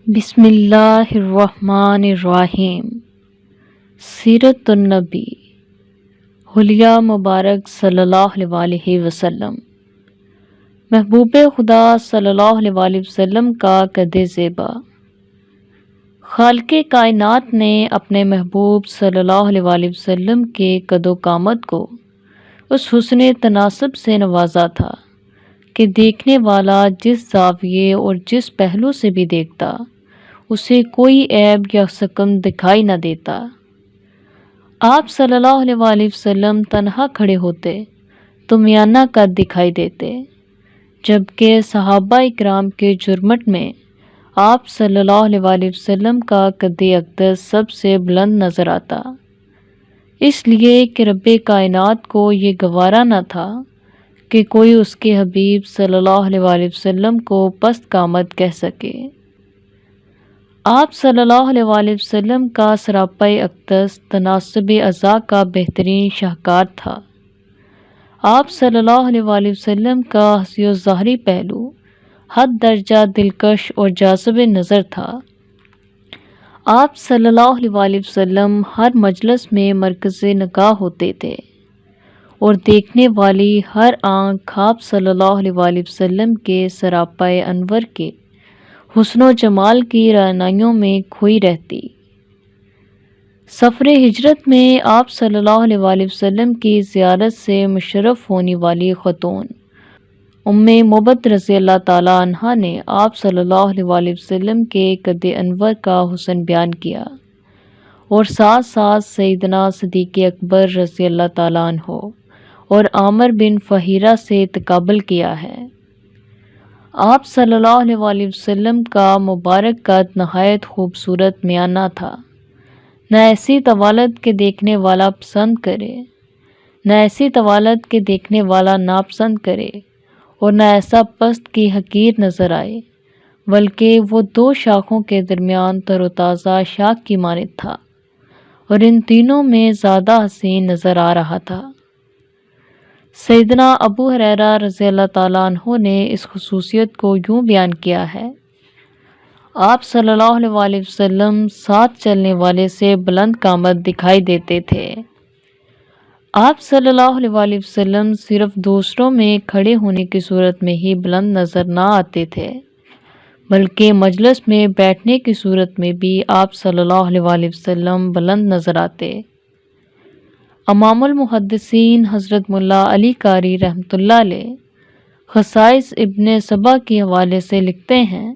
بسم اللہ الرحمن الرحیم۔ سیرت النبی، حلیہ مبارک صلی اللہ علیہ وسلم۔ محبوب خدا صلی اللہ علیہ وسلم کا قد زیبا۔ خالق کائنات نے اپنے محبوب صلی اللہ علیہ وسلم کے قد و قامت کو اس حسن تناسب سے نوازا تھا کہ دیکھنے والا جس زاویے اور جس پہلو سے بھی دیکھتا اسے کوئی عیب یا سقم دکھائی نہ دیتا۔ آپ صلی اللہ علیہ وسلم تنہا کھڑے ہوتے تو میانہ قد دکھائی دیتے، جبکہ صحابہ اکرام کے جرمٹ میں آپ صلی اللہ علیہ وسلم کا قد اقدس سب سے بلند نظر آتا، اس لیے کہ رب کائنات کو یہ گوارا نہ تھا کہ کوئی اس کے حبیب صلی اللہ علیہ وسلم کو پست قامت کہہ سکے۔ آپ صلی اللہ علیہ وسلم کا سراپا اقدس تناسب اعضاء کا بہترین شاہکار تھا۔ آپ صلی اللہ علیہ وسلم کا حسی و ظاہری پہلو حد درجہ دلکش اور جاذب نظر تھا۔ آپ صلی اللہ علیہ وسلم ہر مجلس میں مرکز نگاہ ہوتے تھے اور دیکھنے والی ہر آنکھ آپ صلی اللہ علیہ وسلم کے سراپا انور کے حسن و جمال کی رعنائیوں میں کھوئی رہتی۔ سفر ہجرت میں آپ صلی اللہ علیہ وسلم کی زیارت سے مشرف ہونے والی خاتون ام موبد رضی اللہ تعالیٰ عنہا نے آپ صلی اللہ علیہ وسلم کے قد انور کا حسن بیان کیا اور ساتھ ساتھ سیدنا صدیق اکبر رضی اللہ تعالیٰ عنہ اور عامر بن فہیرہ سے تقابل کیا ہے۔ آپ صلی اللہ علیہ وسلم کا مبارک قد نہایت خوبصورت میانہ تھا، نہ ایسی طوالت کے دیکھنے والا پسند کرے، نہ ایسی طوالت کے دیکھنے والا ناپسند کرے، اور نہ ایسا پست کی حقیر نظر آئے، بلکہ وہ دو شاخوں کے درمیان تر و تازہ شاخ کی مانند تھا اور ان تینوں میں زیادہ حسین نظر آ رہا تھا۔ سیدنا ابو ہریرہ رضی اللہ تعالیٰ عنہ نے اس خصوصیت کو یوں بیان کیا ہے: آپ صلی اللہ علیہ وسلم ساتھ چلنے والے سے بلند قامت دکھائی دیتے تھے۔ آپ صلی اللہ علیہ وسلم صرف دوسروں میں کھڑے ہونے کی صورت میں ہی بلند نظر نہ آتے تھے، بلکہ مجلس میں بیٹھنے کی صورت میں بھی آپ صلی اللہ علیہ وسلم بلند نظر آتے۔ امام المحدثین حضرت ملا علی قاری رحمۃ اللہ علیہ خصائص ابن سبا کے حوالے سے لکھتے ہیں: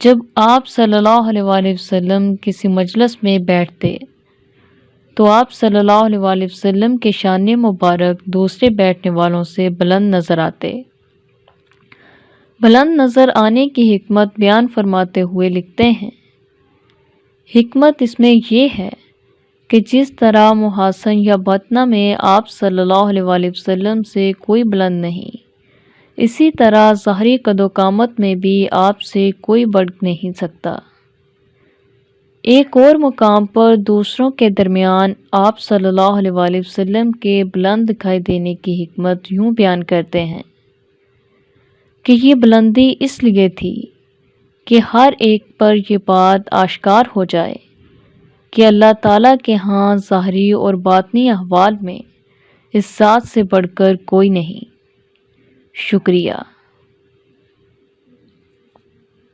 جب آپ صلی اللہ علیہ وسلم کسی مجلس میں بیٹھتے تو آپ صلی اللہ علیہ وسلم کے شان مبارک دوسرے بیٹھنے والوں سے بلند نظر آتے۔ بلند نظر آنے کی حکمت بیان فرماتے ہوئے لکھتے ہیں: حکمت اس میں یہ ہے کہ جس طرح محاسن یا باطنہ میں آپ صلی اللہ علیہ وسلم سے کوئی بلند نہیں، اسی طرح ظاہری قد و قامت میں بھی آپ سے کوئی بڑھ نہیں سکتا۔ ایک اور مقام پر دوسروں کے درمیان آپ صلی اللہ علیہ وسلم کے بلند دکھائی دینے کی حکمت یوں بیان کرتے ہیں کہ یہ بلندی اس لیے تھی کہ ہر ایک پر یہ بات آشکار ہو جائے کہ اللہ تعالیٰ کے ہاں ظاہری اور باطنی احوال میں اس ذات سے بڑھ کر کوئی نہیں۔ شکریہ۔